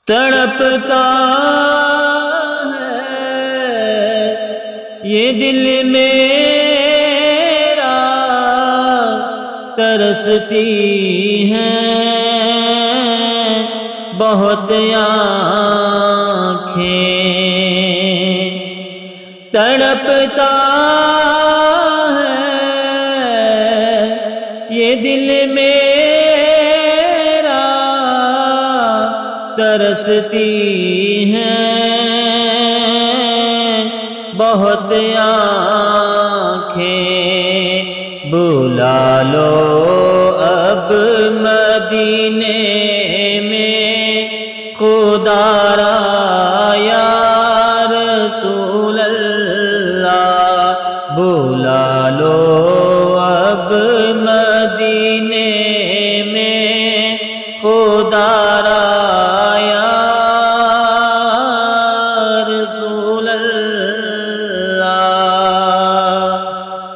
تڑپتا ہے یہ دل میرا، ترستی ہیں بہت آنکھیں، تڑپتا ہے یہ دل میرا، ترستی ہیں بہت آنکھیں، بلا لو اب مدینے میں خدا را یا رسول اللہ، بلا لو اب مدینے میں خدا را یا رسول اللہ۔